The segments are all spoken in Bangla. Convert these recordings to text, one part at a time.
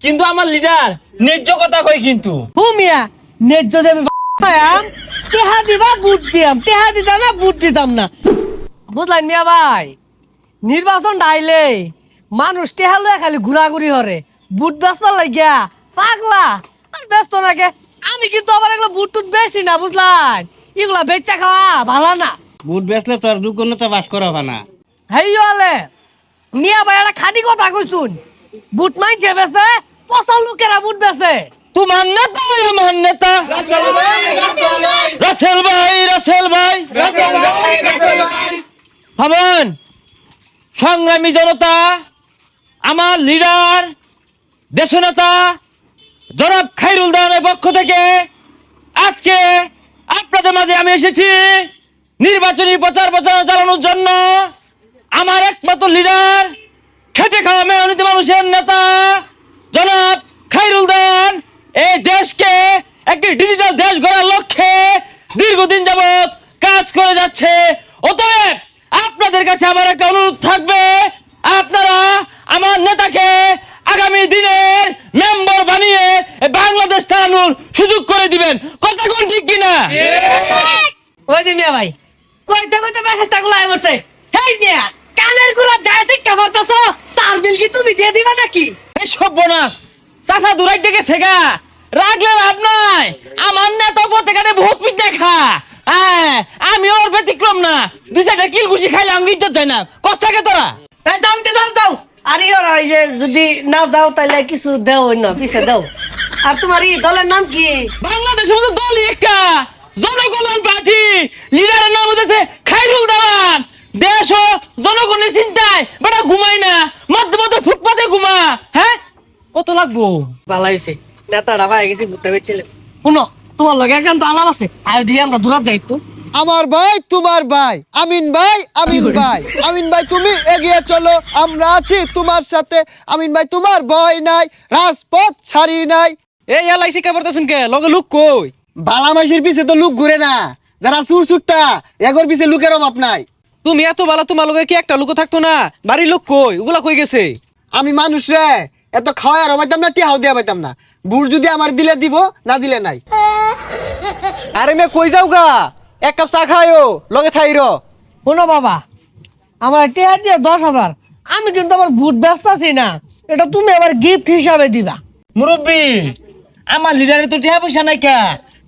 কিন্তু আমার লিডার ন্যায্য কথা কই কিন্তু মিয়া ন্যায্য দেবে টেহা দিবা বুট দিয়াম, টেহা দিতাম না বুট দিতাম না। বুঝলেন মিয়া ভাই, নির্বাচন ডাইলে মানুষ টেহা লয়ে খালি ঘুরাঘুরি হরে, বুট বেচবার লাগিয়া পাগলা আর ব্যস্ত নাকে। আমি কিন্তু আবার এগুলো বুট টুট বেশি না, বুঝলেন? এগুলা বেচা খাওয়া ভালো না। বুট বেচলে তোর দুর্গণতা বাস করা না। হেই হলে মিয়া ভাই একটা খাদি কথা কইছুন, বুট মাইছে বেছে, পচা লোকেরা বুট বেছে। তোমার নেতা আমার নেতা রাসেল ভাই থামেন। সংগ্রামী জনতা, আমার লিডার দেশনেতা জনাব খায়রুল দাওয়ানের পক্ষ থেকে আজকে আপনাদের মাঝে আমি এসেছি নির্বাচনী প্রচার প্রচারণা চালানোর জন্য। আমার একমাত্র লিডার, খেটে খাওয়া মেহনতি মানুষের নেতা জনাব খায়রুল দাওয়ান এই দেশকে একটি ডিজিটাল দেশ গড়ার লক্ষ্যে দীর্ঘদিন যাবৎ কাজ করে যাচ্ছে। অতএব আপনাদের কাছে আমার একটা অনুরোধ থাকবে, আপনারা আমার নেতাকে আগামী দিনের মেম্বার বানিয়ে বাংলাদেশ চালানোর সুযোগ করে দিবেন। কথা কোন ঠিক কিনা? ওই যে মিয়া ভাই কইতে কইতে মেসেজটা গুলো আই বলছে, হেই মিয়া কানের গুলা যায় শিক্ষা করতেছো, সার বিল কি তুমি দিয়ে দিবা নাকি? এই সর্বনাশ, চাচা দূরাই থেকে শেখা রাখলে লাভ নাই। আমার নেতা পথে বহুত পিঠ দেখা, আমি ওর ব্যতিক্রম না। দুই চারটা কিল ঘুষি খাইলে আমি ইজ্জত যায় না। কষ্ট থাকে তোরা। এই যাও আরে ওরা এই যে যদি না যাও তাহলে কিছু দেও না, পিছে দাও। আর তোমার এই দলের নাম কি? বাংলাদেশের মতো দলই একটা, জনকল্যাণ পার্টি। লিডারের নাম হচ্ছে খায়রুল দাওয়ান। দেশ ও জনগণের চিন্তায় বেটা ঘুমাই না, মধ্যে মধ্যে ফুটপাতে ঘুমা। হ্যাঁ কত লাগবো? পালাইছে নেতাটা ভাই গেছি ভুট্টা বেচছিলে। শুনো তোমার লগে একান্ত আলাপ আছে, আয় দিয়ে আমরা দূরাত যাই তো। আমার ভাই তোমার ভাই আমিন ভাই, আমিন ভাই, আমিন ভাই তুমি এগিয়ে চলো, আমরা আছি তোমার সাথে। আমিন ভাই তোমার ভয় নাই, রাজপথ ছাড়ি নাই। এই এলআইসি কে পড়তেছুন কে লগে লুক কই? বালা মাইশের পিছে তো লোক ঘুরে না, যারা সুর সুট্টা এগোর পিছে লোকের অভাব নাই। তুমি এত ভালো, তোমার লগে কি একটা লোক থাকতো না? বাড়ির লোক কই? ওগুলা কই গেছে? আমি মানুষ রে, এত খাওয়াই আর পাইতাম না, টিহাও দিয়া পাইতাম না। বুড় যদি আমার দিলে দিব, না দিলে নাই। আরে মে কই যাও গা? এক কাপ চা খায়ও লগে থাইর। শোনো বাবা, আমার টেহা দিয়ে 10,000, আমি কিন্তু আমার বুট ব্যস্ত আছি না, এটা তুমি আবার গিফট হিসাবে দিবা। মুরব্বী, আমার লিডারের তো টাকা পয়সা নাই কে,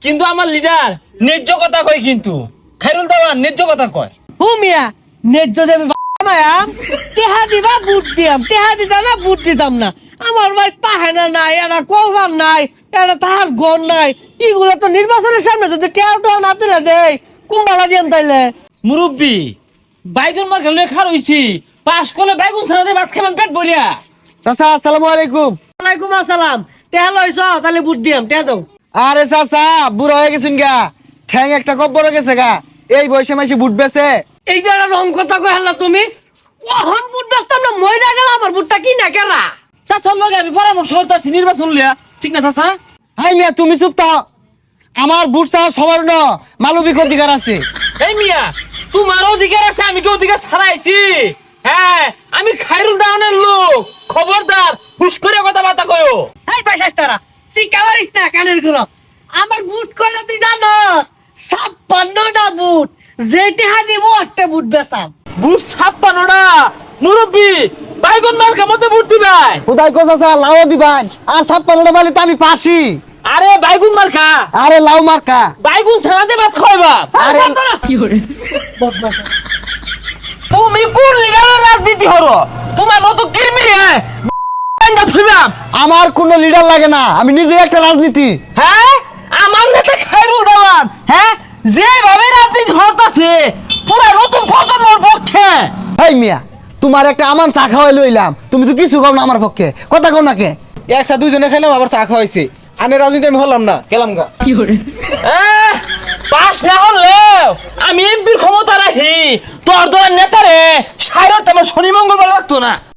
কিন্তু আমার লিডার ন্যায্য কথা কয় কিন্তু। খায়রুল দাওয়ান ন্যায্য কথা কয়। মিয়া ন্যায্য দেবে মায়াম, টেহা দিবা বুট দিয়াম, টেহা দিতাম না বুট দিতাম না। আমার ভাই পাহেনা নাই, এটা করবার নাই, এটা তাহার গন নাই। এগুলো তো নির্বাচনের সামনে যদি টেহাটা না তুলে দেয়, কুম্বালা দিয়াম তাইলে। মুরব্বী, বাইগুন মার্কা লয়ে খার হইছি, পাস করলে বাইগুন ছাড়াতে ভাত খাবেন পেট ভরিয়া। চাচা আসসালামু আলাইকুম। ওয়ালাইকুম আসসালাম। টেহা লইছ তাহলে বুট দিয়াম, টেহা দাও। আরে চাচা বুড়ো হয়ে গেছেন গা, ঠ্যাং একটা কব্বর গেছে গা, এই বয়সে মাইসে বুট বেছে। এই যে একটা রং কথা কই হাল্লা তুমি, ওহন বুট বেচতাম না, মইরা গেল আমার বুটটা কি না কেরা। চাচার লগে আমি পরামর্শ করতেছি নির্বাচন লিয়া, ঠিক না চাচা? হাই মিয়া তুমি চুপ থাও, আমার বুট চাওয়া সবার ন মানবিক অধিকার আছে। এই মিয়া, তোমার অধিকার আছে, আমি কি অধিকার ছাড়াইছি? হ্যাঁ, আমি খায়রুল দাওয়ানের লোক, খবরদার হুশ করে কথাবার্তা কয়ো। এই পয়সাস্তারা শিকাবারিস না কানের গুলো। আমার বুট কয়টা তুই জানোস? 56টা বুট, যেটা দিব একটা বুট বেচাম। বুট 56টা? মুরব্বী, বাইগুন মার্কা মতো বুট দিবাই। খুদাই কো চাচা লাও দিবান, আর 56টা বালি তো আমি পাসি। আরে বাইগুন মার্কা, আরে লাউ মার্কা। বাইগুন ছাড়াতে ভাত খাইবা। আরে কি করে বদমাশ। তুমি কোন লিডারের রাজনীতি হরো? তোমার মতো কিরমি রে থইবাম। আমার কোনো লিডার লাগে না, আমি নিজে একটা রাজনীতি। হ্যাঁ, আমার নেতা খায়রুল দাওয়ান, হ্যাঁ যেভাবে রাজনীতি হরতাছে পুরা নতুন প্রজন্মের পক্ষে। এই মিয়া তোমার একটা আমান চা খাওয়াই লইলাম, তুমি তো কিছু কও না আমার পক্ষে, কথা কও না কে? একসাথে দুইজনে খাইলাম, আবার চা খাওয়াইছে। আনে রাজনীতি আমি হলাম না, গেলাম গা। পাস না হলেও আমি এমপির ক্ষমতা রাখি, তোর দলের নেতারে সাইরতে আমার শনি মঙ্গলবার লাগতো না।